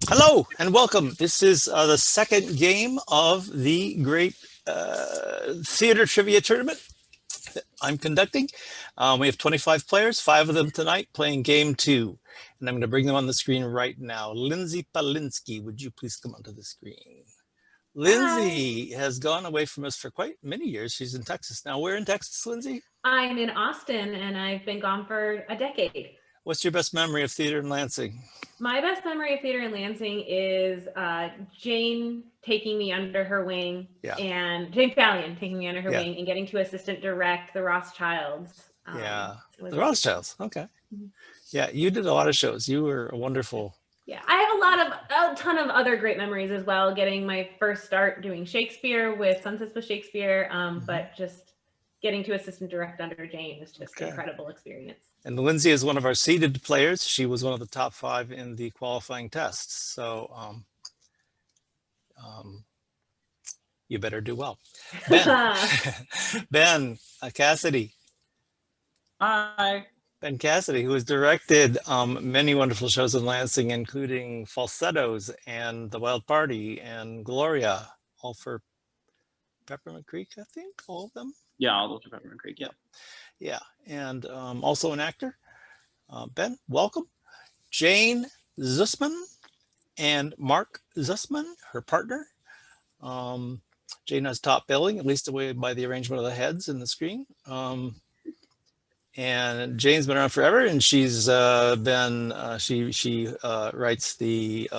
Hello and welcome. This is the second game of the great theater trivia tournament I'm conducting. We have 25 players, 5 of them tonight playing game 2. And I'm going to bring them on the screen right now. Lindsay Palinsky, would you please come onto the screen? Hi, Lindsay has gone away from us for quite many years. She's in Texas now. Where in Texas, Lindsay? I'm in Austin and I've been gone for a decade. What's your best memory of theater in Lansing? My best memory of theater in Lansing is Jane taking me under her wing Yeah, and Jane Fallion taking me under her yeah, wing and getting to assistant direct the Rothschilds. yeah. It was The a good Rothschilds. Okay. time. Yeah, you did a lot of shows. You were a wonderful. Yeah, I have a ton of other great memories as well. Getting my first start doing Shakespeare with Sunsets with Shakespeare, Mhm. but just getting to assistant direct under Jane was just an Okay. incredible experience. And Lindsay is one of our seeded players. She was one of the top 5 in the qualifying tests. So um, you better do well. Ben, Ben Cassidy, Hi. Ben Cassidy, who has directed many wonderful shows in Lansing, including Falsettos and The Wild Party and Gloria, all for Peppermint Creek, I think, all of them. Yeah, all those are Peppermint Creek. Yeah. Yeah, and also an actor. Ben, welcome. Jane Zussman and Mark Zussman, her partner. Um, Jane has top billing, at least away by the arrangement of the heads in the screen. And Jane's been around forever, and she's been she writes the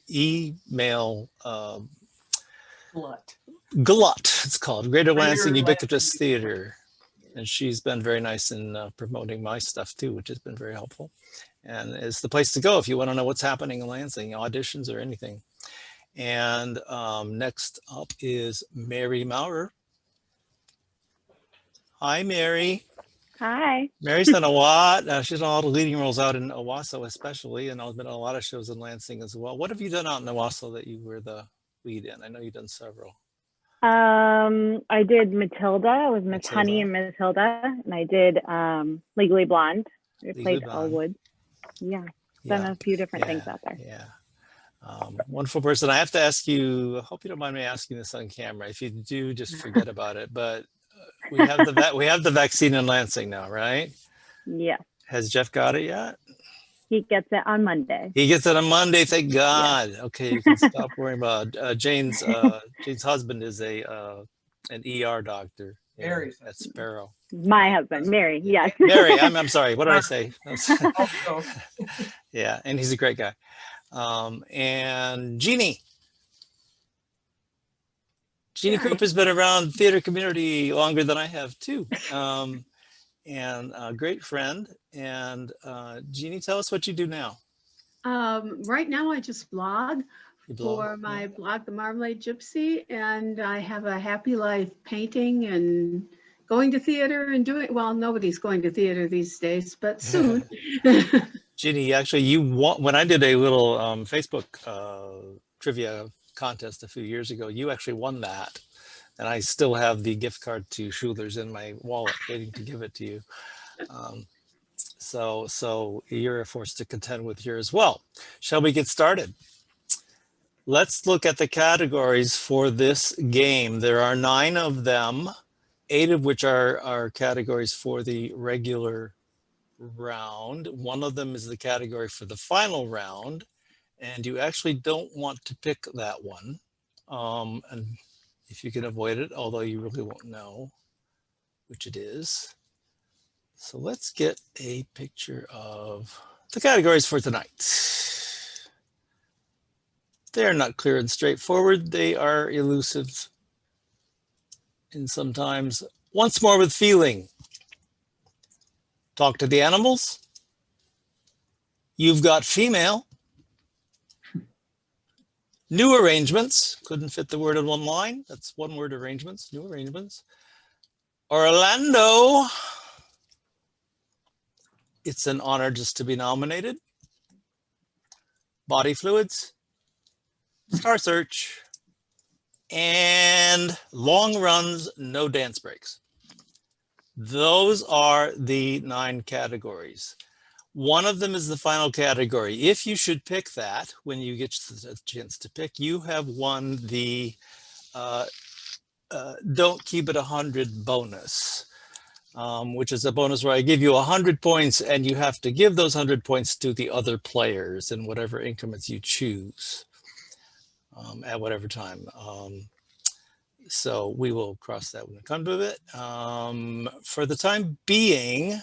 email Glut. glut. It's called Greater Lansing Greater Ubiquitous Lansing. Theater, and she's been very nice in promoting my stuff too, which has been very helpful. And it's the place to go if you want to know what's happening in Lansing, auditions or anything. And next up is Mary Maurer. Hi, Mary. Hi. Mary's done a lot. She's done a lot of leading roles out in Owasso, especially, and I've been on a lot of shows in Lansing as well. What have you done out in Owasso that you were the lead in? I know you've done several. I did Matilda. I was Miss Honey Matilda, and Matilda, and I did Legally Blonde. I Legally played Blonde. Elwood. Yeah, done Yeah, a few different things yeah, out there. yeah. Wonderful person. I have to ask you. I hope you don't mind me asking this on camera. If you do, just forget about it. But we have the vaccine in Lansing now, right? Yeah, Has Jeff got it yet? he gets it on Monday. He gets it on Monday. Thank Yeah. God. Okay, you can stop worrying about Jane's. Jane's husband is a an ER doctor Very at Sparrow. My husband, Mary. Yeah. Yes. Mary, I'm sorry. What did I Mark. say? Also, Yeah, and he's a great guy. And Jeanie Croop has been around the theater community longer than I have too. And a great friend. And Jeanie, tell us what you do now. Right now, I just blog You blog. for my blog, The Marmalade Gypsy, and I have a happy life painting and going to theater and doing, well, nobody's going to theater these days, but soon. Jeanie, actually, you won when I did a little Facebook trivia contest a few years ago. You actually won that, and I still have the gift card to Schuler's in my wallet, waiting to give it to you. Um, so you're a force to contend with here as well. Shall we get started? Let's look at the categories for this game. There are 9 of them, 8 of which are categories for the regular round. One of them is the category for the final round, and you actually don't want to pick that one. And if you can avoid it, although you really won't know which it is. So let's get a picture of the categories for tonight. They're not clear and straightforward. They are elusive and sometimes once more with feeling. Talk to the animals. You've got female. New arrangements. Couldn't fit the word in one line. That's one word arrangements. New arrangements. Orlando. It's an honor just to be nominated. Body fluids. Star search. And long runs, no dance breaks. Those are the 9 categories. One of them is the final category. If you should pick that when you get the chance to pick, you have won the Don't Keep It 100 bonus, which is a bonus where I give you 100 points and you have to give those 100 points to the other players in whatever increments you choose at whatever time. So we will cross that when we come to it. For the time being,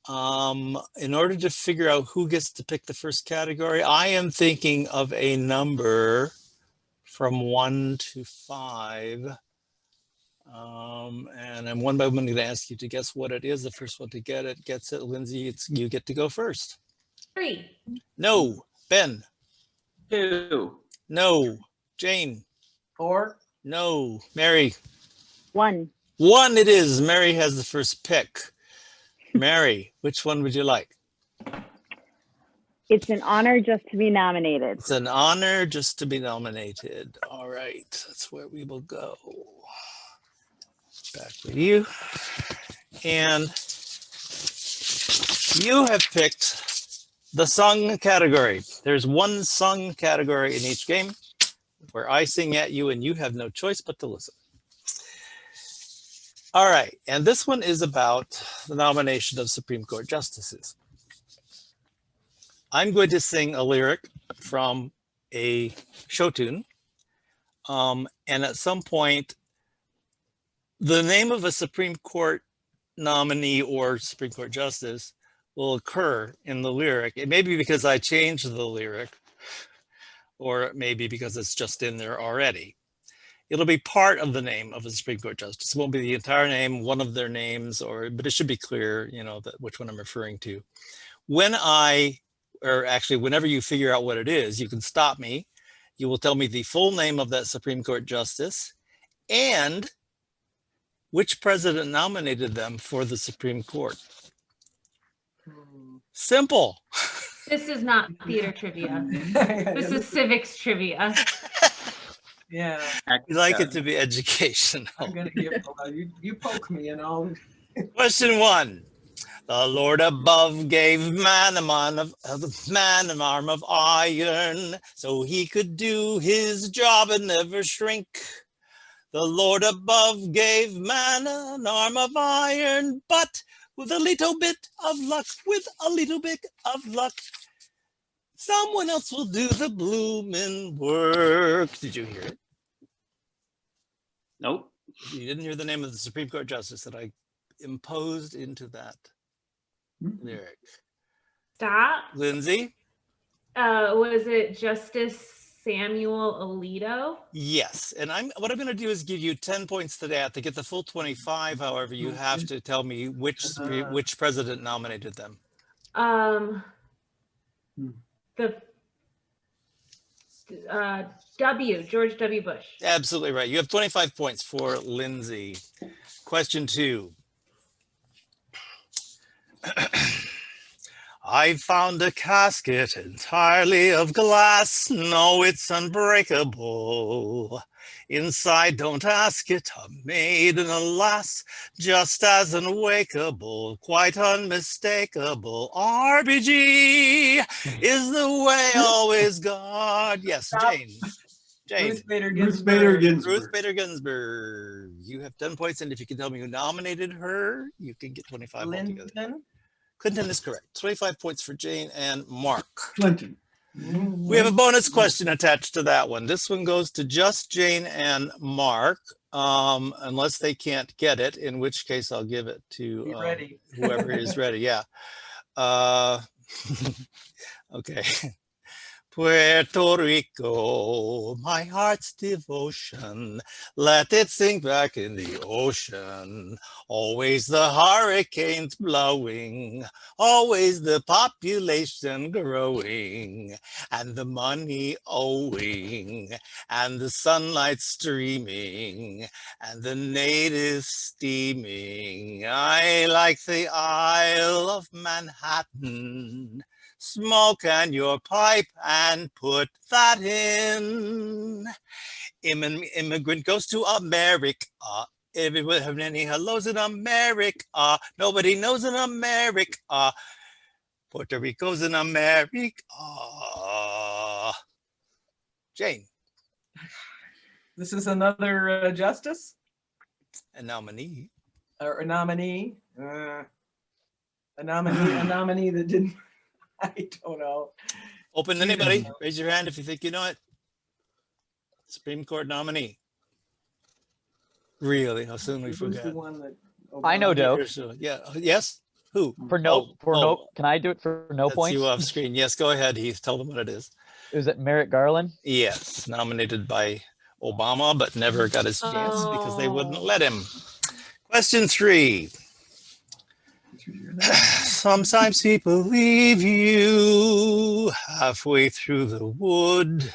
in order to figure out who gets to pick the first category, I am thinking of a number from 1 to 5. And I'm one by one going to ask you to guess what it is. The first one to get it gets it. Lindsay, you get to go first. 3. No. Ben. 2. No. Jane. 4. No. Mary. 1. 1 it is. Mary has the first pick. Mary, which one would you like? It's an honor just to be nominated. It's an honor just to be nominated. All right, that's where we will go. Back with you. And you have picked the sung category. There's one sung category in each game where I sing at you and you have no choice but to listen. All right, and this one is about the nomination of Supreme Court justices. I'm going to sing a lyric from a show tune, and at some point, the name of a Supreme Court nominee or Supreme Court justice will occur in the lyric. It may be because I changed the lyric, or it may be because it's just in there already. It'll be part of the name of a Supreme Court justice. It won't be the entire name, one of their names, but it should be clear, that which one I'm referring to. Whenever you figure out what it is, you can stop me. You will tell me the full name of that Supreme Court justice and which president nominated them for the Supreme Court. Simple. This is not theater trivia. This is civics trivia. Yeah, We like it to be educational. I'm gonna give you poke me and I'll. Question 1. The Lord above gave man an arm of iron, so he could do his job and never shrink. The Lord above gave man an arm of iron, but with a little bit of luck, someone else will do the bloomin' work. Did you hear it? Nope. You didn't hear the name of the Supreme Court justice that I imposed into that lyric. Stop. Lindsay? Was it Justice Samuel Alito? Yes. And what I'm going to do is give you 10 points to that. To get the full 25, however, you have to tell me which president nominated them. George W. Bush. Absolutely right. You have 25 points for Lindsay. Question 2. I found a casket entirely of glass. No, it's unbreakable. Inside, don't ask it, a maiden, alas, just as unwakeable, quite unmistakable. RBG is the way always God. Yes, Jane. Ruth Bader Ruth Bader Ginsburg. Ginsburg. Ruth Bader Ginsburg. You have 10 points, and if you can tell me who nominated her, you can get 25 altogether. Clinton. Clinton is correct. 25 points for Jane and Mark. Clinton. We have a bonus question attached to that one. This one goes to just Jane and Mark, unless they can't get it, in which case I'll give it Be to ready. whoever is ready. Yeah. Okay. Puerto Rico, my heart's devotion, let it sink back in the ocean. Always the hurricanes blowing, always the population growing, and the money owing, and the sunlight streaming, and the natives steaming. I like the Isle of Manhattan. Smoke and your pipe and put that in. Immigrant goes to America. Everyone have any hellos in America. Nobody knows in America. Puerto Rico's in America. Jane, This is another justice a nominee. or a nominee. A nominee that didn't. I don't know. Open to anybody. Raise your hand if you think you know it. Supreme Court nominee. Really? How soon we Who's the forget? one that? I know Doe. Yeah. Yes. Who? For no, Oh, can I do it for no that's points? you off screen. Yes. Go ahead, Heath. Tell them what it is. Is it Merrick Garland? Yes. Nominated by Obama, but never got his chance because they wouldn't let him. Question 3. Sometimes people leave you halfway through the wood.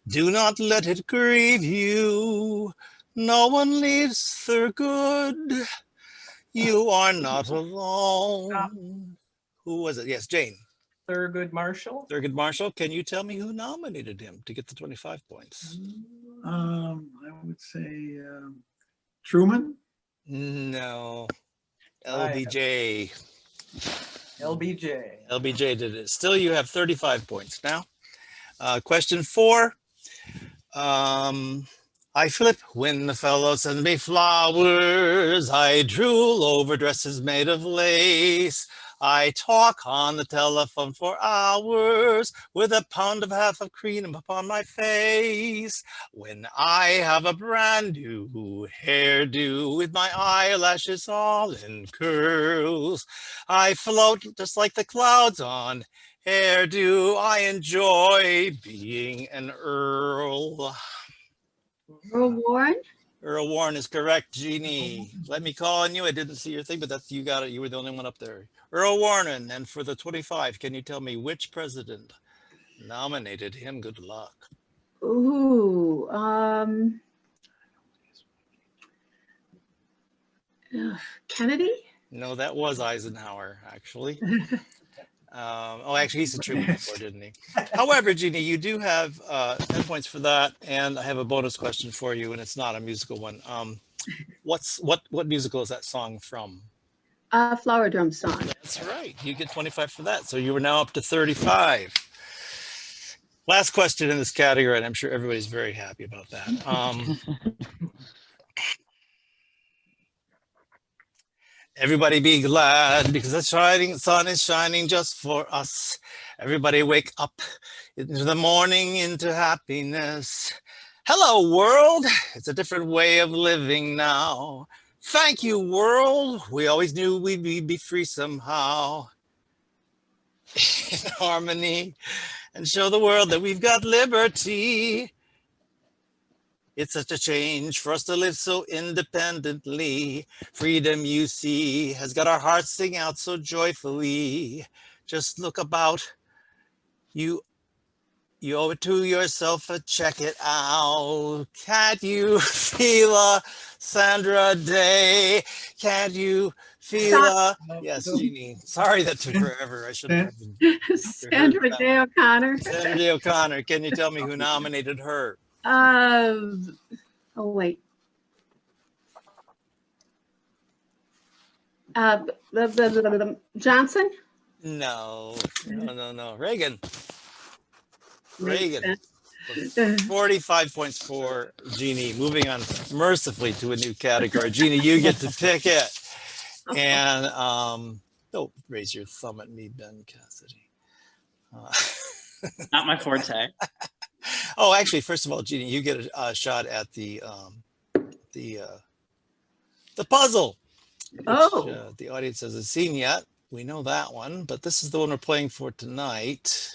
Do not let it grieve you. No one leaves for good. You are not alone. Who was it? Yes, Jane. Thurgood Marshall. Thurgood Marshall. Can you tell me who nominated him to get the 25 points? I would say Truman. No. LBJ. LBJ. LBJ did it. Still, you have 35 points now. Question 4. I flip when the fellow sends me flowers. I drool over dresses made of lace. I talk on the telephone for hours with a pound of half of cream upon my face. When I have a brand new hairdo with my eyelashes all in curls, I float just like the clouds on hairdo. I enjoy being an earl. Earl Warren? Earl Warren is correct, Jeanie. Let me call on you. I didn't see your thing, but that's you got it. You were the only one up there. Earl Warren, and for the 25, can you tell me which president nominated him? Good luck. Ooh, Kennedy? No, that was Eisenhower, actually. Actually, he's a Truman before, didn't he? However, Jeanie, you do have 10 points for that, and I have a bonus question for you, and it's not a musical one. What musical is that song from? Flower Drum Song. That's right. You get 25 for that. So you are now up to 35. Last question in this category, and I'm sure everybody's very happy about that. Everybody be glad because the shining sun is shining just for us. Everybody wake up into the morning into happiness. Hello, world. It's a different way of living now. Thank you, world. We always knew we'd be free somehow. In harmony, and show the world that we've got liberty. It's such a change for us to live so independently. Freedom, you see, has got our hearts sing out so joyfully. Just look about. You owe it to yourself, check it out. Can't you feel a Sandra Day? Can't you feel a... Yes, Jeanie. Sorry that took forever. I should have... Sandra Day O'Connor. Sandra Day O'Connor. Can you tell me who nominated her? Oh, wait. Johnson? No. Reagan. Reagan. sense. 45 points for Jeanie. Moving on mercifully to a new category. Jeanie, you get to pick it. And don't raise your thumb at me, Ben Cassidy. Not my forte. Oh, actually, first of all, Jeanie, you get a shot at the puzzle, which the audience hasn't seen yet. We know that one, but this is the one we're playing for tonight.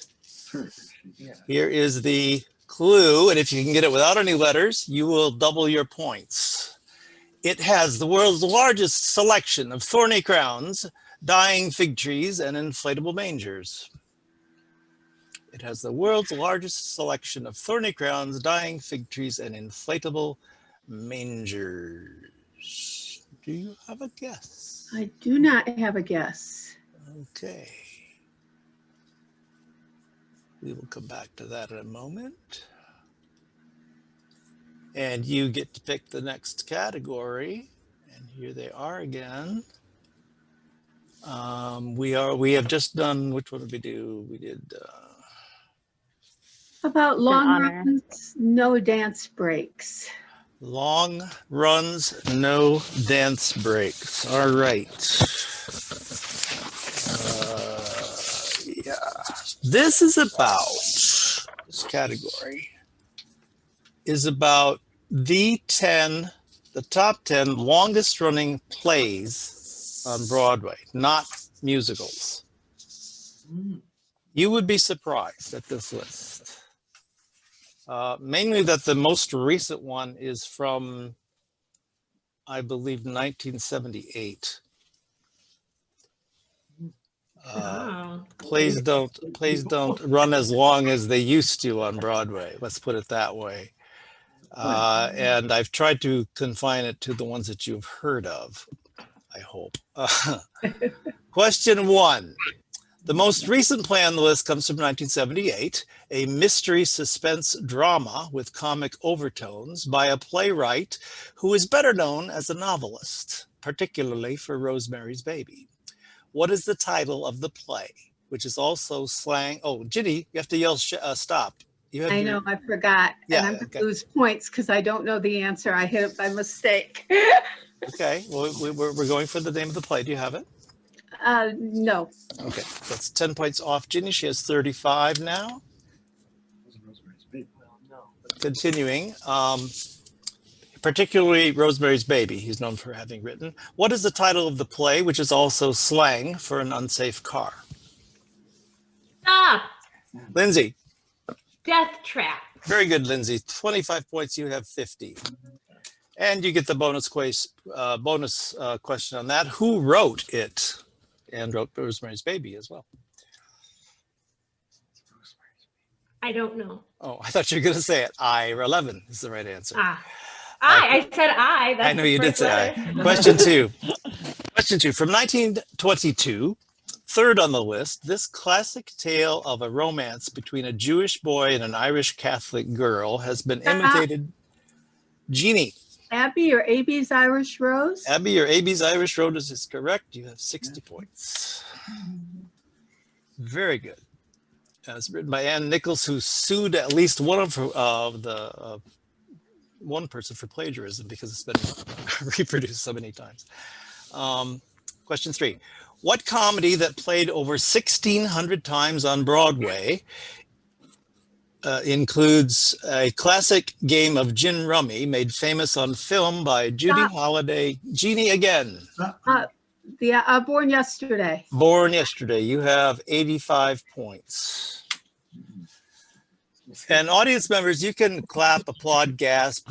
Yeah. Here is the clue, and if you can get it without any letters, you will double your points. It has the world's largest selection of thorny crowns, dying fig trees, and inflatable mangers. It has the world's largest selection of thorny crowns, dying fig trees, and inflatable mangers. Do you have a guess? I do not have a guess. Okay. We will come back to that in a moment. And you get to pick the next category. And here they are again. We have just done, which one did we do? We did, About an long honor. runs, no dance breaks. long runs, no dance breaks. All right. Yeah. This category is about the top 10 longest running plays on Broadway, not musicals. You would be surprised at this list. Mainly that the most recent one is from, I believe, 1978. Wow. Plays don't run as long as they used to on Broadway. Let's put it that way. And I've tried to confine it to the ones that you've heard of, I hope. Question 1. The most recent play on the list comes from 1978, a mystery suspense drama with comic overtones by a playwright who is better known as a novelist, particularly for Rosemary's Baby. What is the title of the play, which is also slang? Oh, Ginny, you have to yell stop. You have I your- know, I forgot. Yeah, And I'm going okay. to lose points because I don't know the answer. I hit it by mistake. Okay, well, we're going for the name of the play. Do you have it? No. Okay, that's 10 points off Ginny. She has 35 now. Continuing, particularly Rosemary's Baby, he's known for having written. What is the title of the play, which is also slang for an unsafe car? Stop. Lindsay. Death Trap. Very good, Lindsay. 25 points, you have 50. And you get the bonus question on that. Who wrote it? And wrote Rosemary's Baby as well. I don't know. Oh, I thought you were going to say it. I-11 is the right answer. I said I. That's I know the you did first say letter. I. Question 2. Question 2. From 1922, third on the list, this classic tale of a romance between a Jewish boy and an Irish Catholic girl has been imitated. Jeanie. Abby or AB's Irish Rose? Abby or AB's Irish Rose is correct. You have 60 points. Very good. It's written by Ann Nichols, who sued at least one of one person for plagiarism because it's been reproduced so many times. Question 3. What comedy that played over 1,600 times on Broadway includes a classic game of gin rummy made famous on film by Judy Holliday? Jeanie again. Born Yesterday. Born Yesterday. You have 85 points. And audience members, you can clap, applaud, gasp,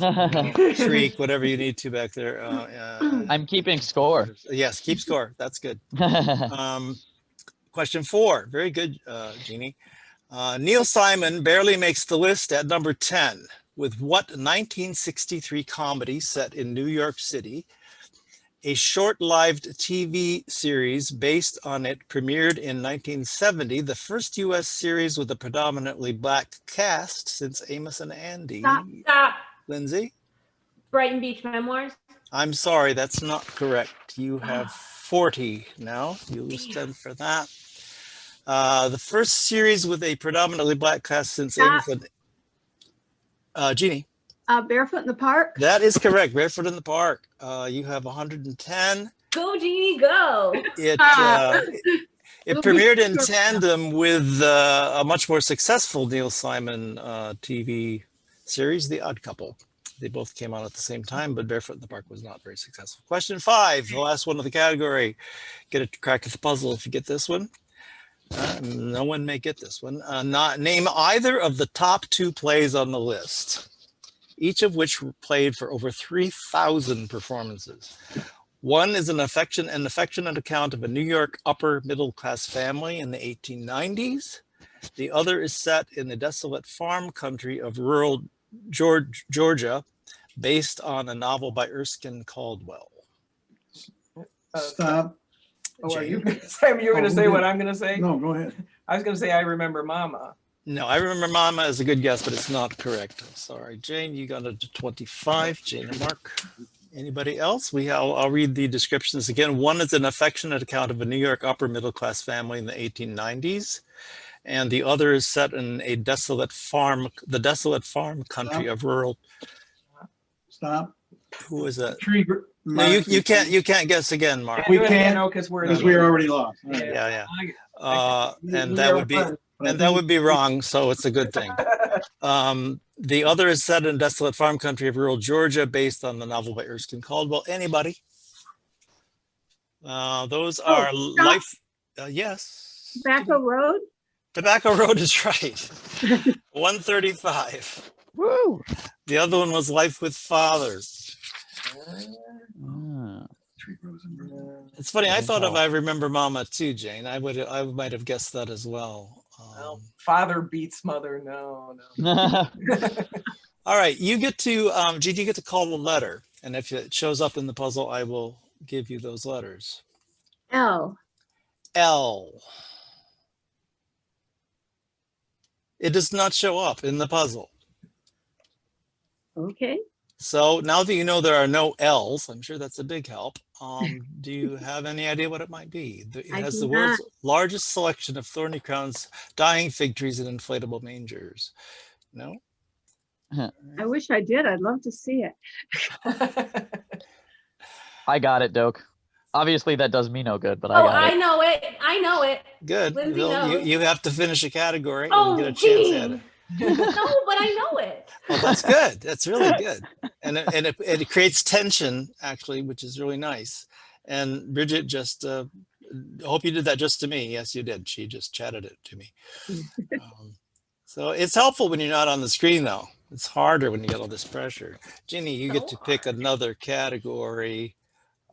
shriek, whatever you need to back there. I'm keeping score. Yes, keep score. That's good. Question 4. Very good, Jeanie. Neil Simon barely makes the list at number 10. With what 1963 comedy set in New York City? A short-lived TV series based on it premiered in 1970, the first U.S. series with a predominantly black cast since Amos and Andy. Stop. Lindsay? Brighton Beach Memoirs. I'm sorry, that's not correct. You have 40 now. You lose 10 for that. The first series with a predominantly black cast since Amos and Jeanie? Barefoot in the Park. That is correct. Barefoot in the Park. You have 110. Go, Jeanie, go. It premiered in tandem with a much more successful Neil Simon TV series, The Odd Couple. They both came out at the same time, but Barefoot in the Park was not very successful. Question 5, the last one of the category. Get a crack at the puzzle if you get this one. No one may get this one. Name either of the top 2 plays on the list, each of which were played for over 3,000 performances. One is an affectionate account of a New York upper middle class family in the 1890s. The other is set in the desolate farm country of rural Georgia, based on a novel by Erskine Caldwell. Stop. Oh, are you going to say, you're going to say what I'm going to say? No, go ahead. I was going to say, I Remember Mama. No, I Remember Mama is a good guess, but it's not correct. I'm sorry, Jane, you got it to 25. Jane and Mark. Anybody else? I'll read the descriptions again. One is an affectionate account of a New York upper middle class family in the 1890s. And the other is set in a desolate farm, the desolate farm country of rural. Stop. Who is that? Tree. No, you can't guess again, Mark. We Do it can't, again, because we're Because we already lost. All right. Yeah. We And are that would be wrong, so it's a good thing. The other is set in desolate farm country of rural Georgia, based on the novel by Erskine Caldwell. Anybody? Those are stop. life. Yes. Tobacco Road? Tobacco Road is right. 135. Woo! The other one was Life with Fathers. Ah. Tree grows in Brooklyn. It's funny. I thought of I Remember Mama too, Jane. I might have guessed that as well. Well, father beats mother. No. All right, you get to Jean, you get to call the letter, and if it shows up in the puzzle, I will give you those letters. L. L. It does not show up in the puzzle. Okay. So now that you know there are no L's, I'm sure that's a big help. Do you have any idea what it might be? It I has do the world's largest selection of thorny crowns, dying fig trees, and inflatable mangers. No? I wish I did. I'd love to see it. I got it, Doke. Obviously, that does me no good, but I Oh, got I it. know it. I know it. Good. Lindsay Well, knows. you have to finish a category Oh, and get a chance at Jean. it. No, but I know it. Well, that's good. That's really good. And it creates tension, actually, which is really nice. And Bridget just, hope you did that just to me. Yes, you did. She just chatted it to me. So it's helpful when you're not on the screen, though. It's harder when you get all this pressure. Jeannie, you get to pick another category.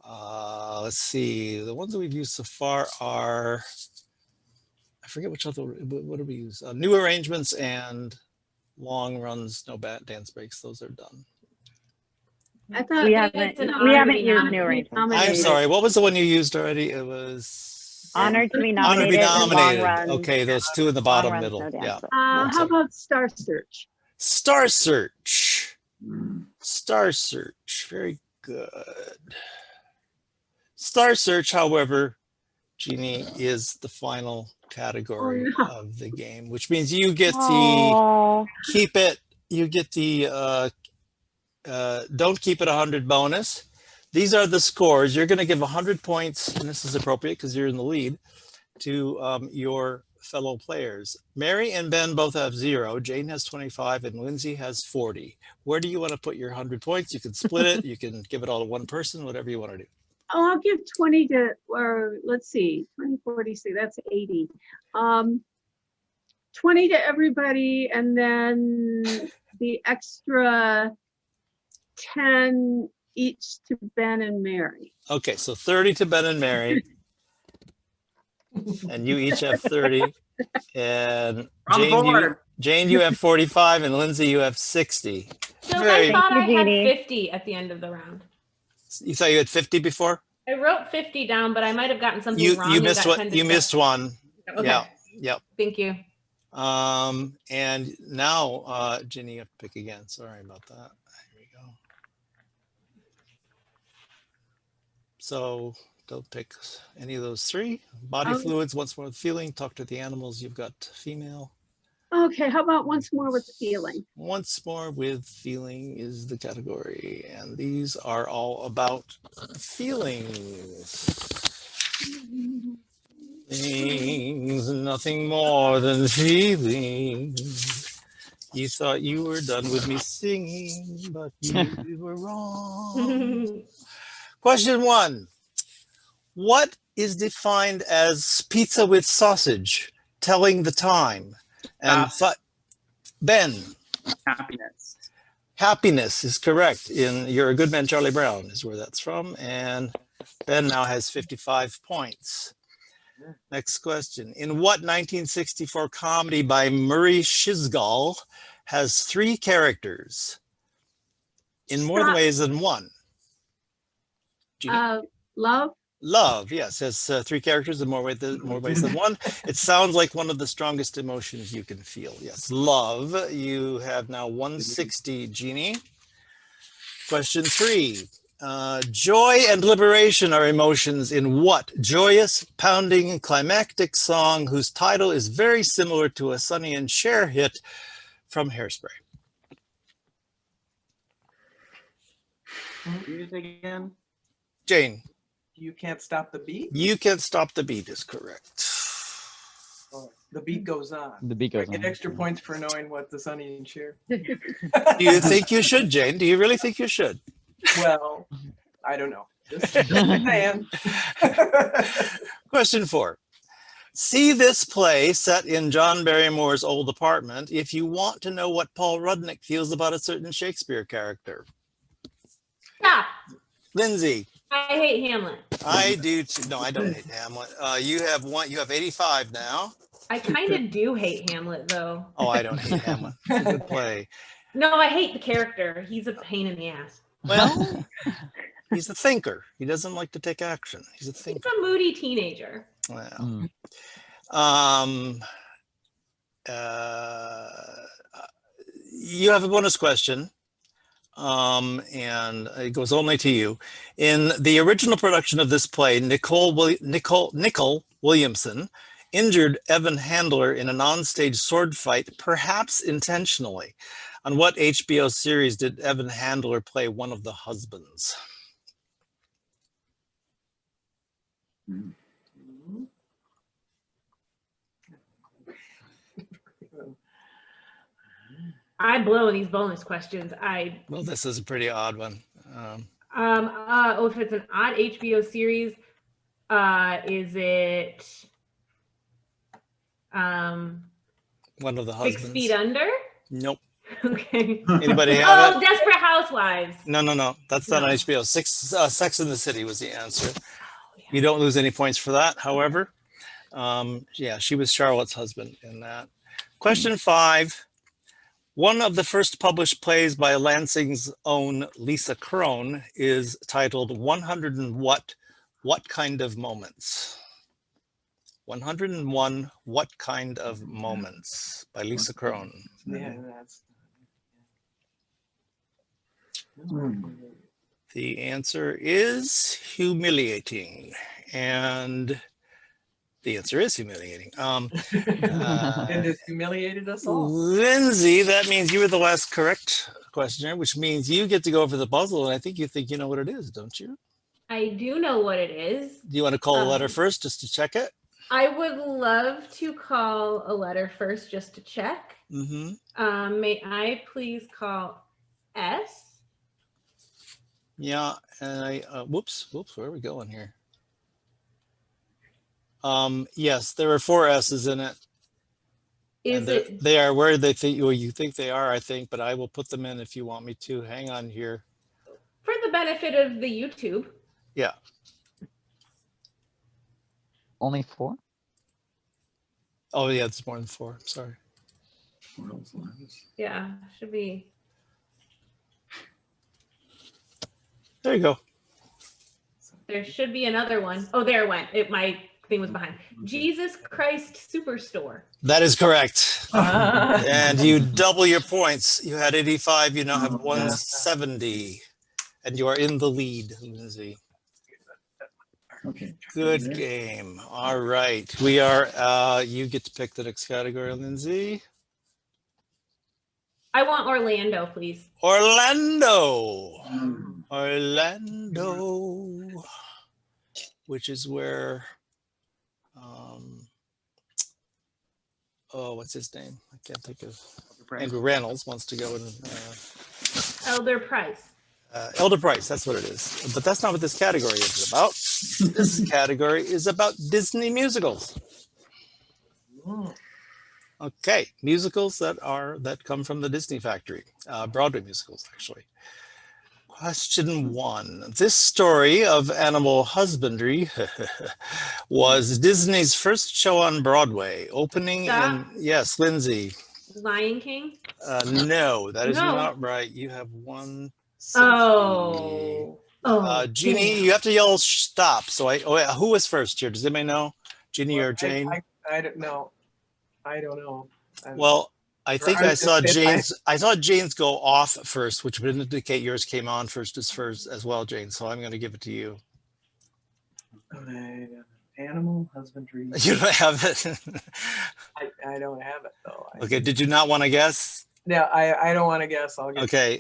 Let's see. The ones that we've used so far are, I forget which other, what do we use? New arrangements and long runs, no dance breaks. Those are done. I thought We it's haven't an we honor to haven't be used nominated. new arrangements. I'm Nominated. sorry. What was the one you used already? It was Honored to be Honor to be nominated. and long nominated. runs, Okay, those two in the long bottom runs, middle. no dance Yeah. breaks. How about Star Search? Star Search. Mm. Star Search. Very good. Star Search, however, Jeannie, is the final category Oh, no. of the game, which means you get the Oh, keep it. You get the don't keep it 100 bonus. These are the scores. You're going to give 100 points, and this is appropriate because you're in the lead, to your fellow players. Mary and Ben both have 0. Jane has 25, and Lindsay has 40. Where do you want to put your 100 points? You can split it. You can give it all to one person, whatever you want to do. Oh, I'll give 20 to, or let's see, 20, 40, see, that's 80. 20 to everybody, and then the extra 10 each to Ben and Mary. Okay, so 30 to Ben and Mary, and you each have 30. And On board. Jane, you have 45, and Lindsay, you have 60. So Very- I thought I Thank you, had Jeannie. 50 at the end of the round. You thought you had 50 before? I wrote 50 down, but I might have gotten something You wrong. you and missed got what 10 to you go. missed one. Okay. Yeah, yep. Thank you. And now, Ginny, you have to pick again. Sorry about that. Here we go. So don't pick any of those 3. Body Oh. fluids, once more with feeling. Talk to the animals. You've got female. Okay, how about once more with feeling? Once more with feeling is the category. And these are all about feelings. Things, nothing more than feelings. You thought you were done with me singing, but you were wrong. Question 1. What is defined as pizza with sausage? Telling the time. And Ben, Happiness. happiness is correct. In You're a Good Man, Charlie Brown is where that's from. And Ben now has 55 points. Next question. In what 1964 comedy by Murray Chisgall has 3 characters in more Stop. ways than one? Jeannie? Love, Love, yes, has 3 characters in more ways than one. It sounds like one of the strongest emotions you can feel. Yes, love. You have now 160, Jeannie. Question 3. Joy and liberation are emotions in what joyous, pounding, climactic song whose title is very similar to a Sonny and Cher hit from Hairspray? Use it again. Jane, You Can't Stop the Beat? You Can't Stop the Beat is correct. Oh, the beat goes on. The beat I goes get on. extra points for knowing what the Sonny and Cher. Do you think you should, Jane? Do you really think you should? Well, I don't know. Just saying. Question 4. See this play set in John Barrymore's old apartment if you want to know what Paul Rudnick feels about a certain Shakespeare character. Stop. Lindsay, I hate Hamlet. I do too. No, I don't hate Hamlet. You have 85 now. I kind of do hate Hamlet, though. Oh, I don't hate Hamlet. It's a good play. No, I hate the character. He's a pain in the ass. Well, he's a thinker. He doesn't like to take action. He's a He's thinker. a moody teenager. Well, Mm. you have a bonus question, and it goes only to you. In the original production of this play, Nicole Williamson injured Evan Handler in an onstage sword fight, perhaps intentionally. On what HBO series did Evan Handler play one of the husbands? I blow these bonus questions. Well, this is a pretty odd one. If it's an odd HBO series, is it One of the 6 husbands. Feet Under? Nope. Okay. Anybody have Oh, it? Desperate Housewives. No. That's not on No. HBO. Sex in the City was the answer. Oh, yeah. You don't lose any points for that. However, yeah, she was Charlotte's husband in that. Question 5. One of the first published plays by Lansing's own Lisa Crone is titled 100 and What Kind of Moments? 101 What Kind of Moments by Lisa Crone. Yeah, that's. The answer is humiliating. And the answer is humiliating. And it humiliated us all. Lindsay, that means you were the last correct questioner, which means you get to go over the puzzle. And I think you know what it is, don't you? I do know what it is. Do you want to call a letter Um, first just to check it? I would love to call a letter first just to check. Mm-hmm. May I please call S? Yeah. And whoops, where are we going here? Yes, there are 4 S's in it. Is it They are where they think you think they are, I think, but I will put them in if you want me to. Hang on here. for the benefit of the YouTube? Yeah. Only 4? Oh yeah, it's more than 4. Sorry. Yeah, should be. There you go. There should be another one. Oh, there it went. My thing was behind. Jesus Christ Superstore. That is correct. And you double your points. You had 85, you now have 170. And you are in the lead, Lindsay. Okay. Good game. All right. We are, you get to pick the next category, Lindsay. I want Orlando, please. Orlando. Mm. Orlando. Which is where, oh, what's his name? I can't think of. Andrew Reynolds wants to go and Elder Price. Elder Price, that's what it is. But that's not what this category is about. This category is about Disney musicals. Okay, musicals that come from the Disney factory. Broadway musicals, actually. Question 1. This story of animal husbandry was Disney's first show on Broadway, opening Stop. in, yes, Lindsay. Lion King. No, that is No. not right. You have 1. Oh. Jeannie, damn. you have to yell stop. So who was first here? Does anybody know? Jeannie or Jane? I don't know. I don't know. Well, I think I I was saw gonna say Jane's. I saw Jane's go off first, which would indicate yours came on first as well, Jane. So I'm going to give it to you. Animal husbandry. You don't have it. I don't have it though. Okay. Did you not want to guess? Yeah, I don't want to guess. I'll get. Okay.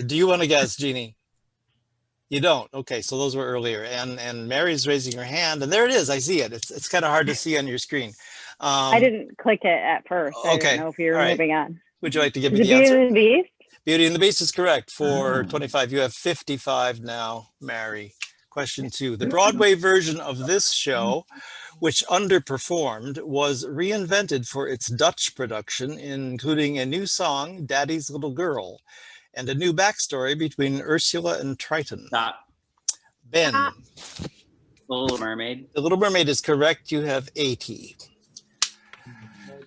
Do you want to guess, Jeanie? You don't. Okay. So those were earlier, and Mary's raising her hand, and there it is. I see it. It's kind of hard to see on your screen. I didn't click it at first. I Okay. didn't know if you were All right. moving on. Would you like to give Is me it the answer? Beauty and the Beast? Beauty and the Beast is correct for 25. You have 55 now, Mary. Question 2. The Broadway version of this show, which underperformed, was reinvented for its Dutch production, including a new song, Daddy's Little Girl, and a new backstory between Ursula and Triton. Stop. Ben, Little Mermaid. The Little Mermaid is correct. You have 80.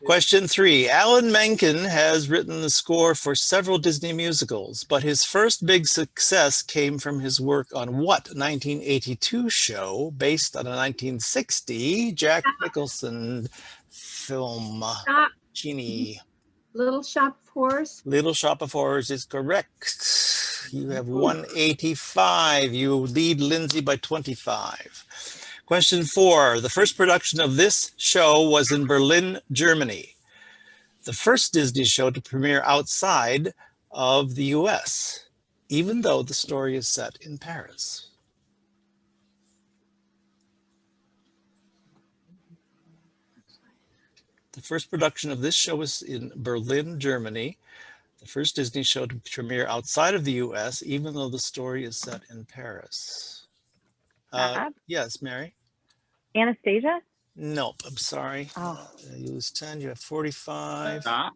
Question 3. Alan Menken has written the score for several Disney musicals, but his first big success came from his work on what 1982 show based on a 1960 Jack Nicholson film? Stop. Jeanie. Little Shop of Horrors. Little Shop of Horrors is correct. You have 185. You lead Lindsay by 25. Question 4. The first production of this show was in Berlin, Germany. The first Disney show to premiere outside of the US, even though the story is set in Paris. The first production of this show was in Berlin, Germany. The first Disney show to premiere outside of the US, even though the story is set in Paris. Yes, Mary? Anastasia? Nope, I'm sorry. Oh. You lose 10, you have 45. Stop.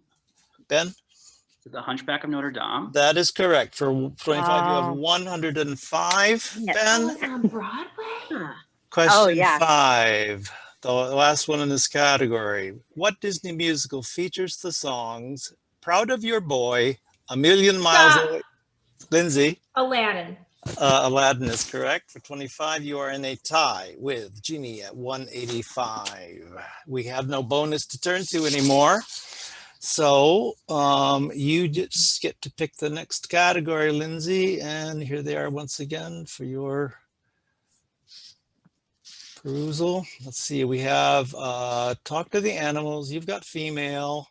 Ben? The Hunchback of Notre Dame. That is correct. For 25, you have Oh. 105. Yes. Ben? It's on Broadway? Question yeah. 5, the last one in this category. What Disney musical features the songs Proud of Your Boy, A Million Miles Stop. Away? Lindsay? Aladdin. Aladdin is correct. For 25, you are in a tie with Jeanie at 185. We have no bonus to turn to anymore. So you just get to pick the next category, Lindsay. And here they are once again for your perusal. Let's see, we have Talk to the Animals. You've got female.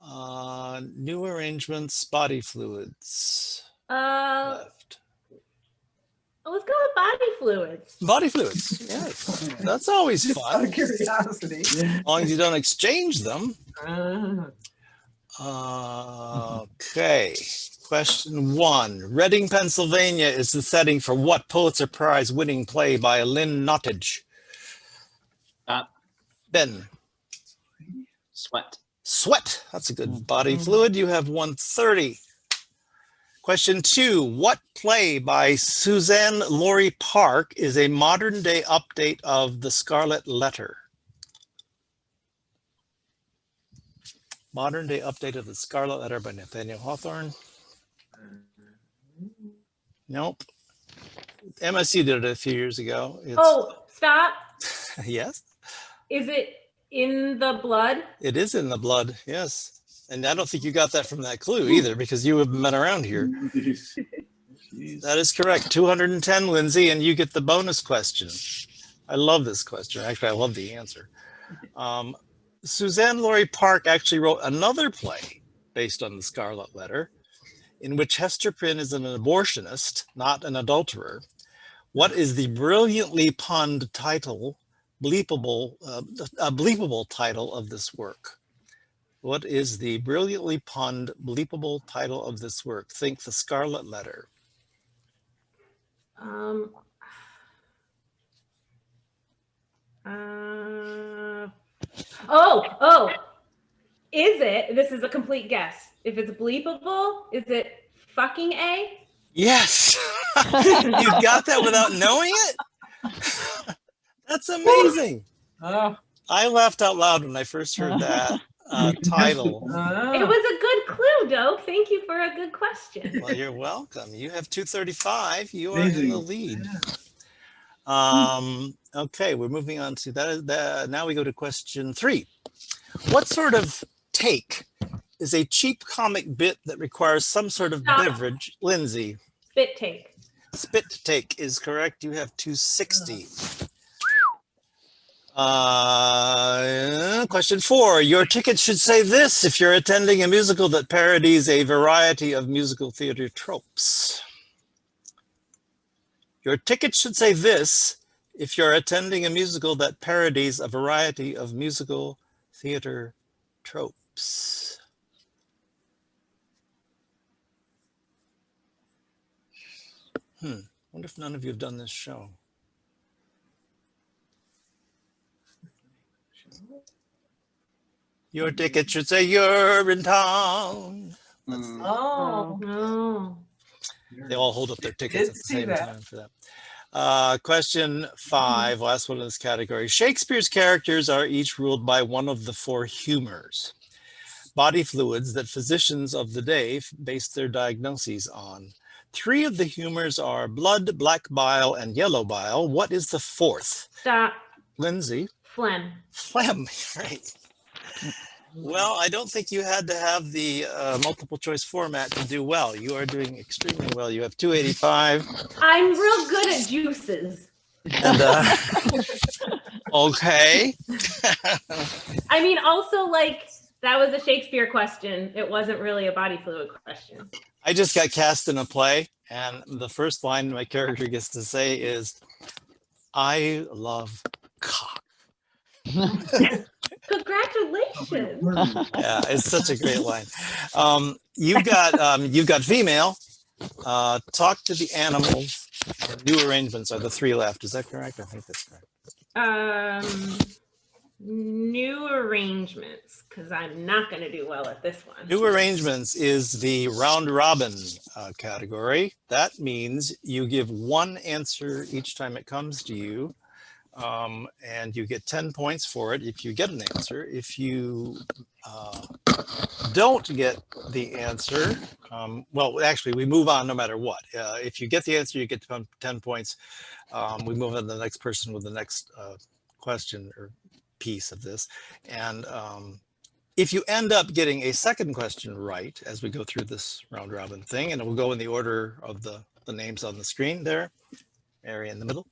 New arrangements, body fluids. Left. Let's go with body fluids. Body fluids, yes. That's always Out fun, of curiosity. as long as you don't exchange them. Okay, question 1. Reading, Pennsylvania is the setting for what Pulitzer Prize winning play by Lynn Nottage? Stop. Ben? Sweat. Sweat, that's a good body fluid. You have 130. Question 2. What play by Suzanne Laurie Park is a modern day update of The Scarlet Letter? Modern day update of The Scarlet Letter by Nathaniel Hawthorne. Nope. MSU did it a few years ago. Stop. Yes, Is it in the blood? it is in the blood. Yes. And I don't think you got that from that clue either, because you haven't been around here. That is correct. 210, Lindsay, and you get the bonus question. I love this question. Actually, I love the answer. Suzanne Laurie Park actually wrote another play based on The Scarlet Letter, in which Hester Prynne is an abortionist, not an adulterer. What is the brilliantly punned title, bleepable title of this work? What is the brilliantly punned, bleepable title of this work? Think The Scarlet Letter. Is it? This is a complete guess. If it's bleepable, is it fucking A? Yes. You got that without knowing it? That's amazing. Oh. I laughed out loud when I first heard that title. It was a good clue, Doak. Thank you for a good question. Well, you're welcome. You have 235. You are in Amazing. the lead. Okay, we're moving on to that. Now we go to question 3. What sort of take is a cheap comic bit that requires some sort of Stop. beverage? Lindsay. Spit take. Spit take is correct. You have 260. Question 4. Your ticket should say this if you're attending a musical that parodies a variety of musical theater tropes. Your ticket should say this if you're attending a musical that parodies a variety of musical theater tropes. Wonder if none of you have done this show. Your ticket should say you're in town. Oh. No. They all hold up their tickets at the same time for that. Question 5, last one in this category. Shakespeare's characters are each ruled by one of the 4 humors, body fluids that physicians of the day based their diagnoses on. 3 of the humors are blood, black bile, and yellow bile. What is the 4th? Stop. Lindsay? Phlegm. Phlegm, right. Well, I don't think you had to have the multiple choice format to do well. You are doing extremely well. You have 285. I'm real good at juices. And, okay. I mean, also, like, that was a Shakespeare question. It wasn't really a body fluid question. I just got cast in a play, and the first line my character gets to say is, I love cock. Congratulations. Yeah, it's such a great line. You've got female, talk to the animals, and new arrangements are the 3 left. Is that correct? I think that's correct. New arrangements, because I'm not going to do well at this one. New arrangements is the round robin category. That means you give 1 answer each time it comes to you. And you get 10 points for it if you get an answer. If you don't get the answer, well, actually, we move on no matter what. If you get the answer, you get 10 points. We move on to the next person with the next question or piece of this. And if you end up getting a second question right as we go through this round robin thing, and it will go in the order of the names on the screen there, area in the middle.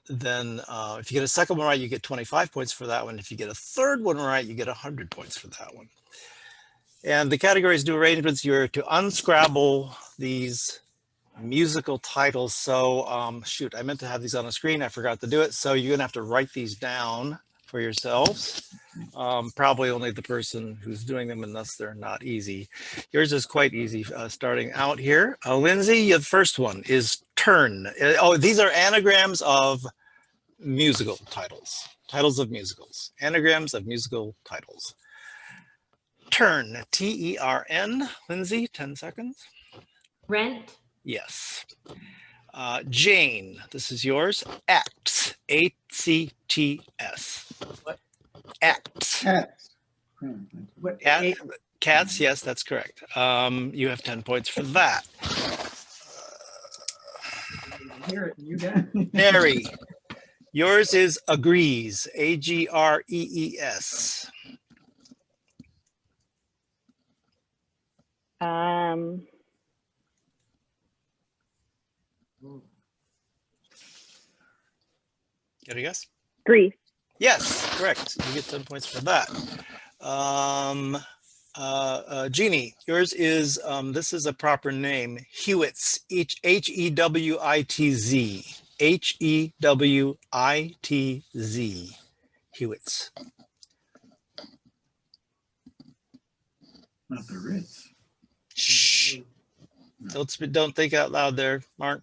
Then if you get a second one right, you get 25 points for that one. If you get a third one right, you get 100 points for that one. And the categories new arrangements, you're to unscrabble these musical titles. So shoot, I meant to have these on the screen. I forgot to do it. So you're gonna have to write these down for yourselves. Probably only the person who's doing them, unless they're not easy. Yours is quite easy starting out here. Lindsay, the first one is turn. These are anagrams of musical titles, titles of musicals, anagrams of musical titles. Turn, T-E-R-N. Lindsay, 10 seconds. Rent. Yes. Jane, this is yours. Acts, A-C-T-S. What? Acts. Cats. What? Cats, yes, that's correct. You have 10 points for that. Hear it, you got it. Mary, yours is agrees, A-G-R-E-E-S. Got a guess? Greece. Yes, correct. You get 10 points for that. Jeanie, yours is, this is a proper name, Hewitts, H-E-W-I-T-Z, H-E-W-I-T-Z, Hewitts. Not the Ritz. Shh. Don't think out loud there, Mark.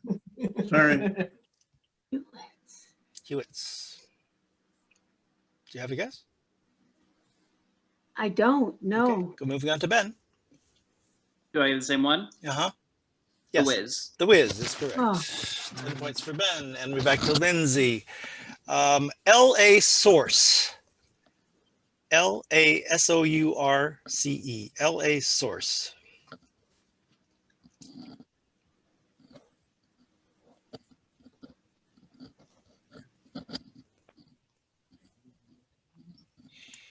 Sorry. Hewitts. Do you have a guess? I don't know. Okay, go moving on to Ben. Do I get the same one? Uh-huh. The Yes. Wiz. The Wiz is correct. Oh. 10 points for Ben, and we're back to Lindsay. L.A. Source. L-A-S-O-U-R-C-E. L.A. Source.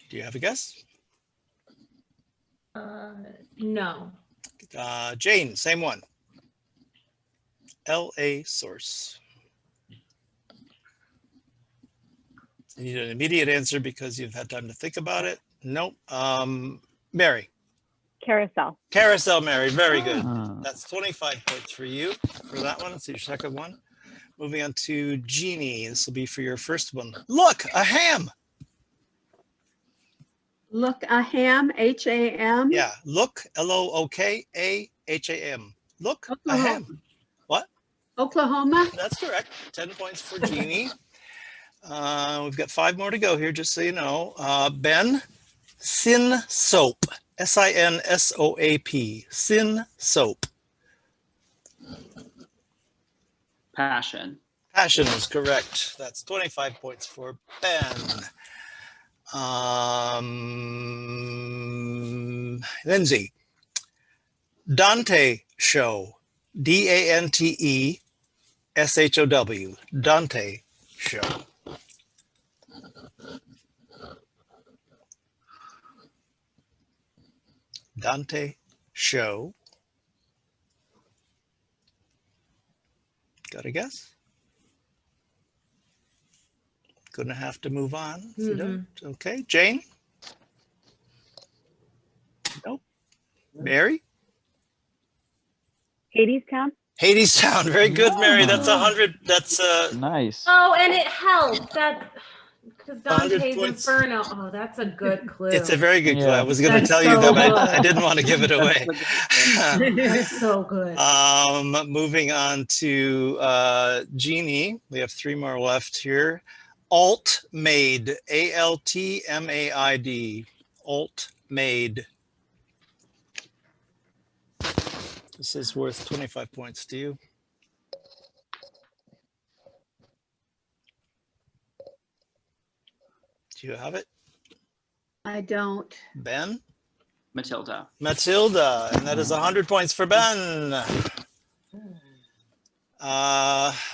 Do Do you have a guess? No. Jane, same one. LA source. You need an immediate answer because you've had time to think about it. Nope. Mary. Carousel. Carousel, Mary. Very good. Ah. That's 25 points for you for that one. That's your second one. Moving on to Jeanie. This will be for your first one. Look, a ham. Look, a ham, H-A-M. Yeah. Look, L-O-O-K-A-H-A-M. Look, a Oklahoma. ham. What? Oklahoma. That's correct. 10 points for Jeanie. We've got 5 more to go here, just so you know. Ben, Sin Soap. S-I-N-S-O-A-P. Sin Soap. Passion. Passion is correct. That's 25 points for Ben. Lindsay. Dante Show. D-A-N-T-E-S-H-O-W. Dante Show. Dante Show. Got a guess? Gonna have to move on if you don't. Okay, Jane? Nope. Mary? Hadestown. Hadestown. Very good, Mary. That's 100. That's Nice. Oh, and it helped that because 100 Dante's points. Inferno. Oh, that's a good clue. it's a very good clue. Yeah. I was gonna That's tell you so that, but good. I didn't want to give it away. That's so good. Moving on to Jeanie. We have 3 more left here. Alt-Made. A-L-T-M-A-I-D. Alt-Made. This is worth 25 points to you. Do you have it? I don't. Ben? Matilda. Matilda, and that is 100 points for Ben.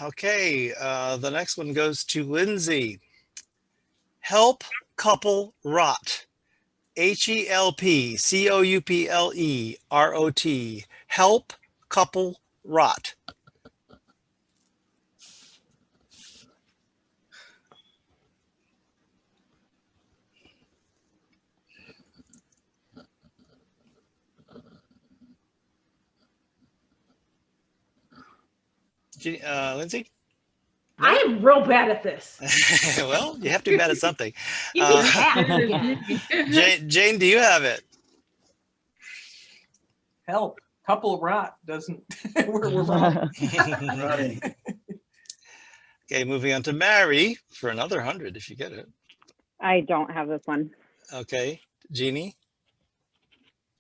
Okay, the next one goes to Lindsay. Help couple rot. H-E-L-P-C-O-U-P-L-E-R-O-T. Help couple rot. Lindsay? I am real bad at this. Well, you have to be bad at something. You can pass again. Jane, do you have it? Help. Couple rot doesn't. we're wrong. Right. Okay, moving on to Mary for another 100 if you get it. I don't have this one. Okay, Jeanie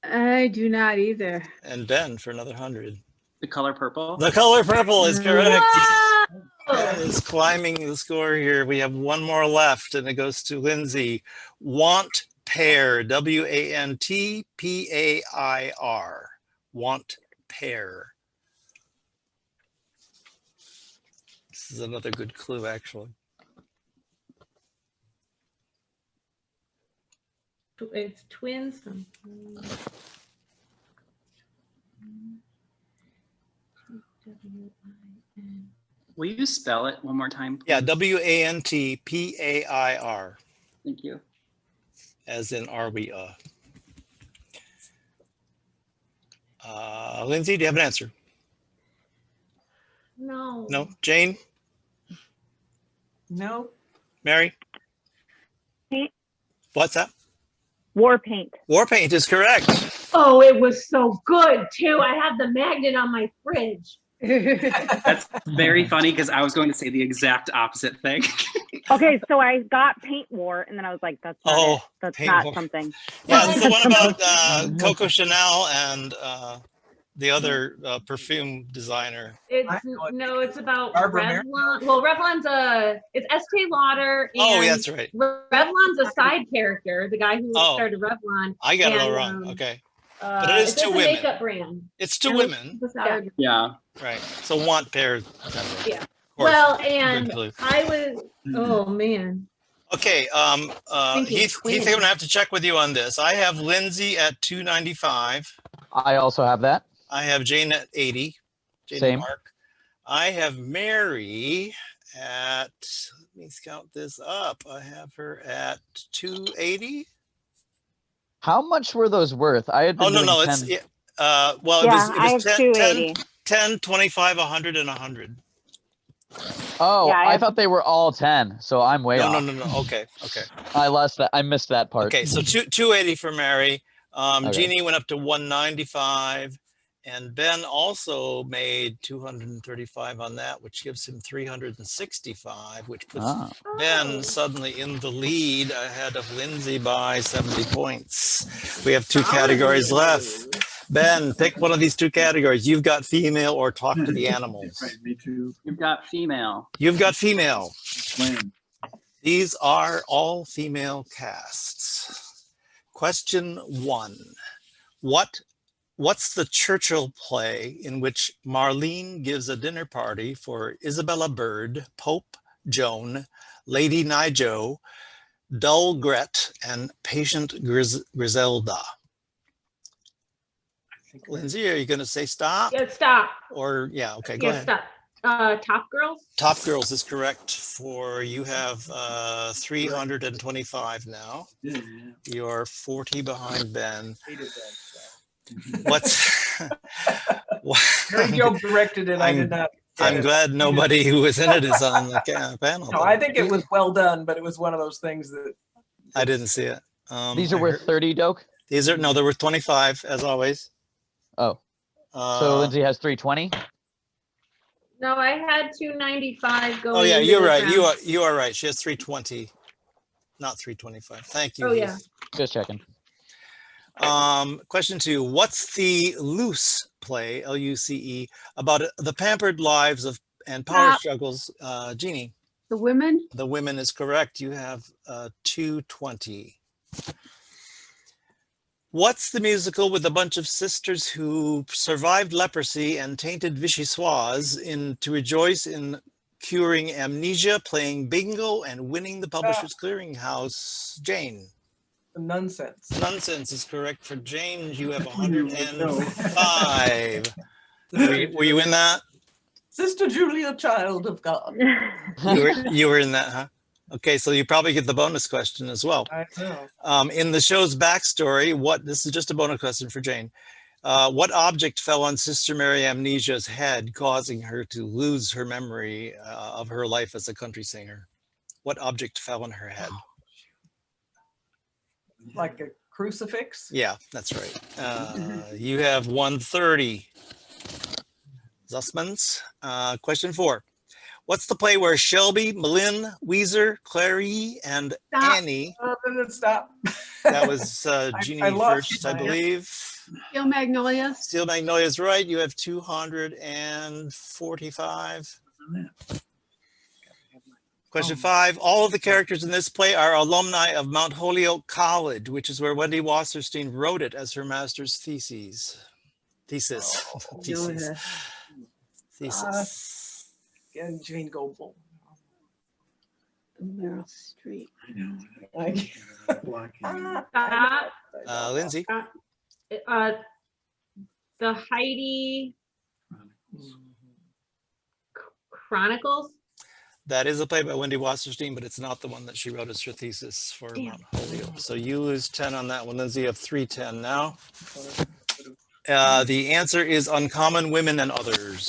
I do not either. and Ben for another 100. The color purple. The color purple is correct. Whoa! That is climbing the score here. We have 1 more left, and it goes to Lindsay. Want pair. W-A-N-T-P-A-I-R. Want pair. This is another good clue, actually. It's twins. Will you spell it one more time, please? Yeah, W-A-N-T-P-A-I-R, Thank you. as in are we Lindsay, do you have an answer? No. No? Jane? No. Mary? Paint. What's that? War paint. War paint is correct. Oh, it was so good too. I have the magnet on my fridge. That's very funny because I was going to say the exact opposite thing. Okay, so I got paint war, and then I was like, "That's not Oh, it. That's paint not war. something." Yeah, it's the one about Coco Chanel and the other perfume designer. It's I know what no, it's about Barbara Revlon. Well, Revlon's it's Estee Lauder. And Oh, yeah, that's right. Revlon's a side character, the guy who Oh. started Revlon. I got it all And, wrong. Okay. But it is it's to just a women. makeup brand. It's to And women, it's a salad. Yeah. right? So want pair. Yeah. Of course. Well, Good and clue. I was, oh man. Thinking Heath, I'm twins. gonna have to check with you on this. I have Lindsay at 295. I also have that. I have Jane at 80. Jane and Same. Mark. I have Mary at, let me count this up. I have her at 280. How much were those worth? I had been Oh, no, doing no, 10. it's, well, Yeah, it I was have 10, 280. 10, 25, 100, and 100. Oh, Yeah, I I have- thought they were all 10, so I'm way No, off. no. Okay. I lost that. I missed that part. Okay, so 280 for Mary. Okay. Jeannie went up to 195, and Ben also made 235 on that, which gives him 365, which puts Ah. Ben suddenly in the lead ahead of Lindsay by 70 points. We have two categories left. Ben, pick one of these two categories. You've got female or talk to the animals. Right, me too. You've got female. You've got female. Plan. These are all female casts. Question 1. What's the Churchill play in which Marlene gives a dinner party for Isabella Bird, Pope Joan, Lady Nijo, Dull Gret, and Patient Griselda? Lindsay, are you going to say stop? Yeah, stop. Or, yeah, okay, go ahead. Stop. Top Girls. Top Girls is correct for, you have 325 now. Yeah. You're 40 behind Ben. Hated that. What's Mary Jo directed it. I did not. get I'm it. glad nobody who was in it is on the panel. No, I think it was well done, but it was one of those things that I didn't see it. These are I worth heard- 30, Doke? These are, no, they're worth 25 as always. Oh, Uh, so Lindsay has 320? No, I had 295 going. oh yeah, into you're this right. round. You are right. She has 320, not 325. Thank you. Oh, yeah. Heath. Just checking. Question 2. What's the Luce play, Luce, about the pampered lives of and power Stop. struggles? Jeannie, The women, the women is correct. You have 220. What's the musical with a bunch of sisters who survived leprosy and tainted vichyssoise to rejoice in curing amnesia, playing bingo, and winning the Publishers Clearinghouse? Jane. nonsense. Nonsense is correct for Jane. You have You would know. 105. Were you in that? Sister Julia, child of God. You were in that, huh? Okay, so you probably get the bonus question as well. I know. In the show's backstory, this is just a bonus question for Jane. What object fell on Sister Mary Amnesia's head, causing her to lose her memory of her life as a country singer? What object fell on her head? Like a crucifix. Yeah, that's right. You have 130. Zussman's. Question 4. What's the play where Shelby, Malin, Weezer, Clary, and Stop. Annie, Stop. that was Jeannie I lost first, you, I Maya. believe. Steel Magnolias. Steel Magnolia's right. You have 245. Question 5. All of the characters in this play are alumni of Mount Holyoke College, which is where Wendy Wasserstein wrote it as her master's thesis. Thesis. And Jane Goble. Meryl Streep. I know. Like, Stop. Lindsay. The Heidi Chronicles. That is a play by Wendy Wasserstein, but it's not the one that she wrote as her thesis for Damn. Mount Holyoke. So you lose 10 on that one. Lindsay, you have 310 now. The answer is Uncommon Women and Others.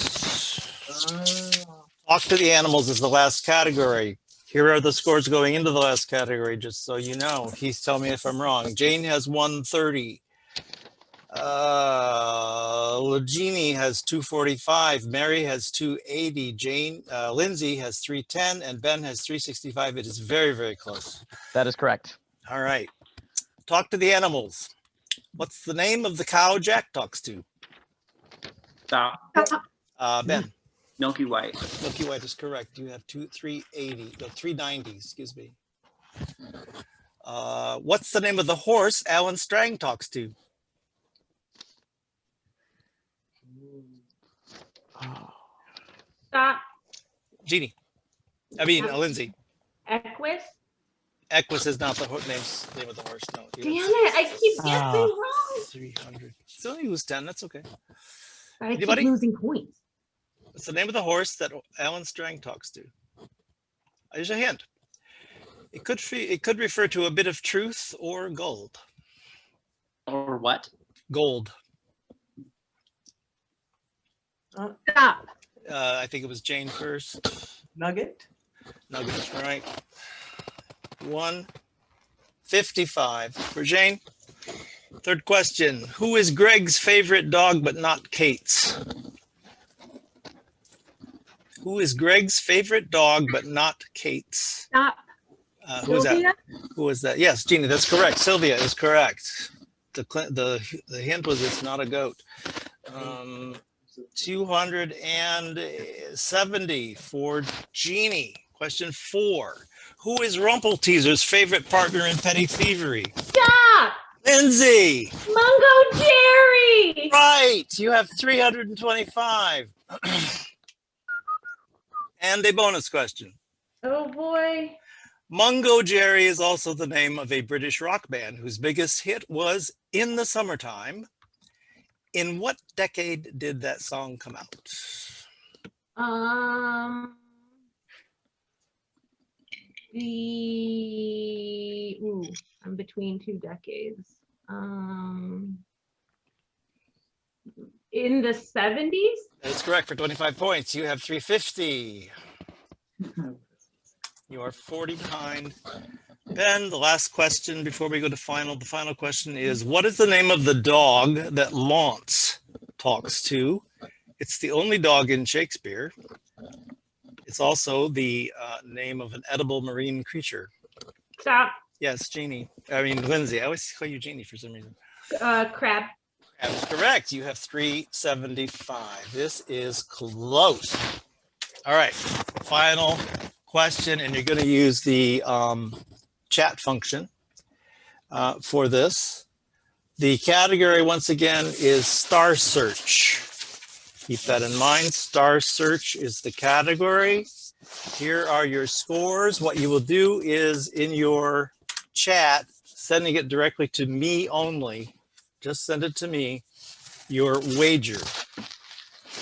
Talk to the Animals is the last category. Here are the scores going into the last category, just so you know. He's telling me if I'm wrong. Jane has 130. Jeannie has 245. Mary has 280. Lindsay has 310, and Ben has 365. It is very, very close. That is correct. All right. Talk to the Animals. What's the name of the cow Jack talks to? Stop. Ben. Milky White. Milky White is correct. You have 390, excuse me. What's the name of the horse Alan Strang talks to? Stop. Jeannie. Lindsay. Equus. Equus is not the name of the horse. No. Damn it! I keep guessing Ah. wrong. 300. So he was 10. That's okay. I keep Anybody? losing points. What's the name of the horse that Alan Strang talks to? Here's a hint. It could refer to a bit of truth or gold. Or what? Gold. Stop. I think it was Jane first. Nugget. Nuggets, right? 155 for Jane. Third question. Who is Greg's favorite dog but not Kate's? Who is Greg's favorite dog but not Kate's? Stop. Who is that? Sylvia? Who is that? Yes, Jeannie, that's correct. Sylvia is correct. The hint was it's not a goat. 270 for Jeannie. Question 4. Who is Rumpelteaser's favorite partner in Petty Thievery? Stop! Lindsay! Mungo Jerry! Right! You have 325. And a bonus question. Oh boy. Mungo Jerry is also the name of a British rock band whose biggest hit was In the Summertime. In what decade did that song come out? I'm between two decades. In the 70s? That's correct for 25 points. You have 350. You are 40 behind. Ben, the last question before we go to final. The final question is, what is the name of the dog that Launce talks to? It's the only dog in Shakespeare. It's also the name of an edible marine creature. Stop. Yes, Jeannie. I mean, Lindsay. I always call you Jeannie for some reason. Crab. That's correct. You have 375. This is close. All right. Final question, and you're going to use the chat function for this. The category, once again, is Star Search. Keep that in mind. Star Search is the category. Here are your scores. What you will do is in your chat, sending it directly to me only, just send it to me, your wager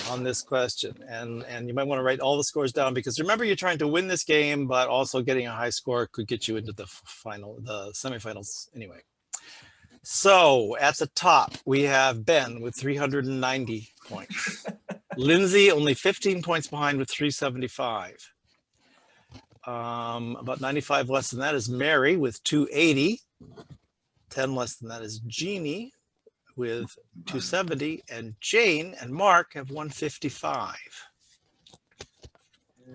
on this question. And you might want to write all the scores down, because remember, you're trying to win this game, but also getting a high score could get you into the semifinals anyway. So at the top, we have Ben with 390 points. Lindsay only 15 points behind with 375. About 95 less than that is Mary with 280. 10 less than that is Jeannie with 270, and Jane and Mark have 155.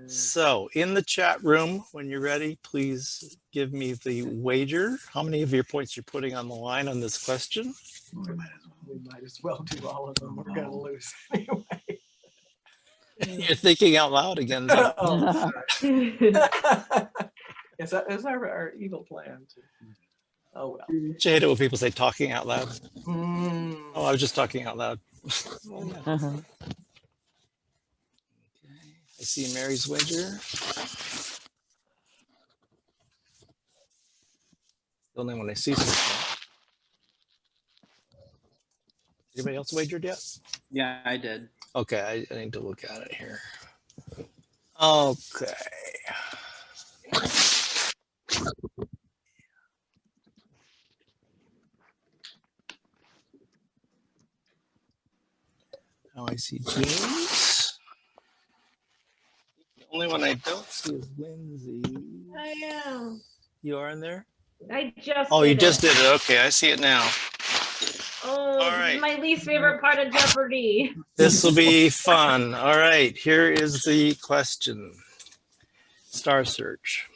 So in the chat room, when you're ready, please give me the wager. How many of your points you're putting on the line on this question? We might as well do all of them. We're going to lose anyway. You're thinking out loud again. Oh, sorry. Is that our evil plan? Oh, well. I hate it when people say talking out loud. Mm. Oh, I was just talking out loud. I see Mary's wager. The only one I see. Anybody else wagered yet? Yeah, I did. Okay, I need to look at it here. Okay. Now I see James. The only one I don't see is Lindsay. I am. You are in there? I just Oh, you did just it. did it. Okay, I see it now. Oh, All this right. is my least favorite part of Jeopardy. This will be fun. All right, here is the question. Star Search.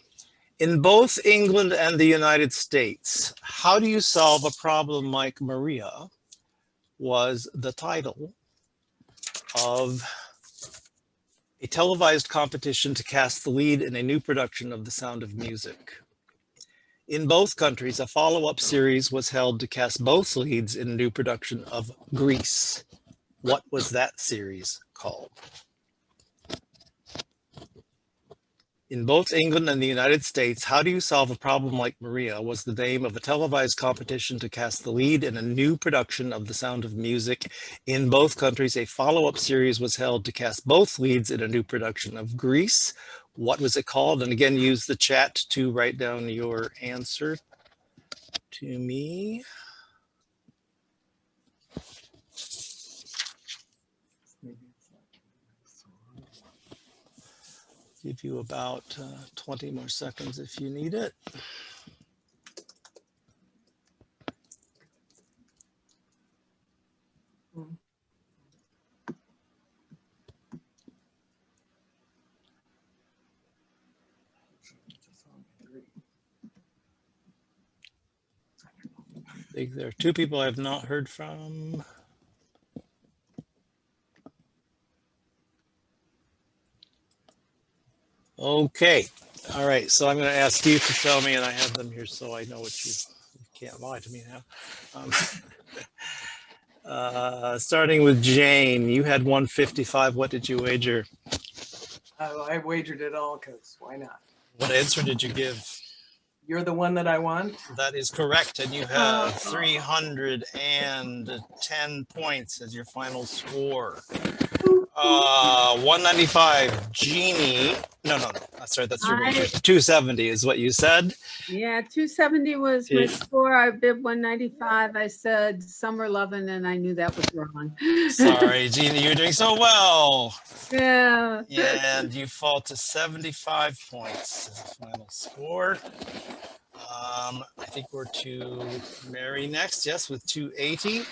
In both England and the United States, how do you solve a problem like Maria was the title of a televised competition to cast the lead in a new production of The Sound of Music. In both countries, a follow-up series was held to cast both leads in a new production of Grease. What was that series called? In both England and the United States, How Do You Solve a Problem Like Maria was the name of a televised competition to cast the lead in a new production of The Sound of Music. In both countries, a follow-up series was held to cast both leads in a new production of Grease. What was it called? And again, use the chat to write down your answer to me. Give you about 20 more seconds if you need it. I think there are two people I have not heard from. Okay. All right. So I'm going to ask you to tell me, and I have them here so I know what you can't lie to me now. Starting with Jane, you had 155. What did you wager? I wagered it all because why not? What answer did you give? You're the one that I want. That is correct. And you have 310 points as your final score. 195, Jeanie. No. Sorry, that's your wager. 270 is what you said. Yeah, 270 was my Yeah. score. I bid 195. I said summer lovin', and I knew that was wrong. Sorry, Jeanie, you're doing so well. Yeah. And you fall to 75 points as a final score. I think we're to Mary next. Yes, with 280.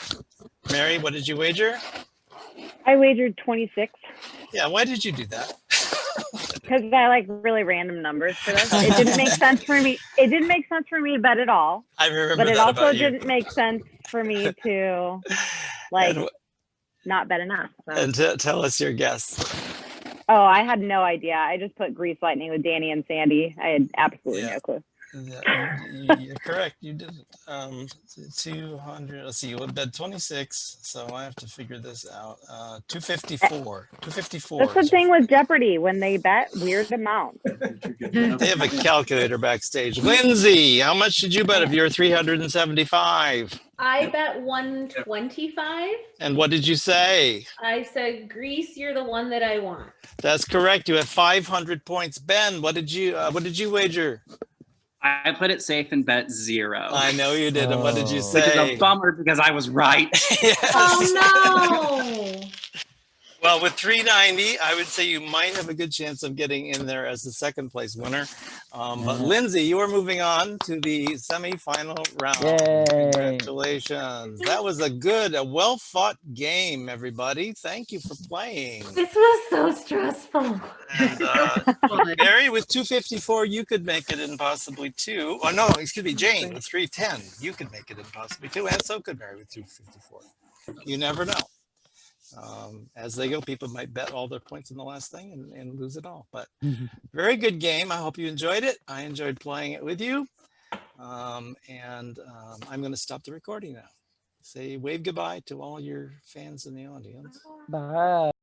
Mary, what did you wager? I wagered 26 Yeah, why did you do that? because I like really random numbers for this. It didn't make sense for me. It didn't make sense for me to bet at all. I remember But it that also about you. didn't make sense for me to like And, not bet enough. So. and tell us your guess. Oh, I had no idea. I just put Grease Lightning with Danny and Sandy. I had absolutely Yeah. no clue. You're correct. You did it. 200. Let's see. You would bet 26. So I have to figure this out. 254. 254. That's the thing with Jeopardy when they bet weird amounts. They have a calculator backstage. Lindsay, how much did you bet of your 375? I bet 125. And what did you say? I said, Grease, you're the one that I want. That's correct. You have 500 points. Ben, what did you wager? I put it safe and bet 0. I know you did. And what did you Oh. Which is say? a bummer because I was right. Yes. Oh no! Well, with 390, I would say you might have a good chance of getting in there as the second place winner. But Lindsay, you are moving on to the semifinal round. Yay. Congratulations. That was a well fought game, everybody. Thank you for playing. This was so stressful. And Mary, with 254, you could make it in possibly too. Oh, no, excuse me, Jane, with 310, you could make it in possibly too. And so could Mary with 254. You never know. As they go, people might bet all their points in the last thing and lose it all. But very good game. I hope you enjoyed it. I enjoyed playing it with you. I'm going to stop the recording now. Say wave goodbye to all your fans in the audience. Bye.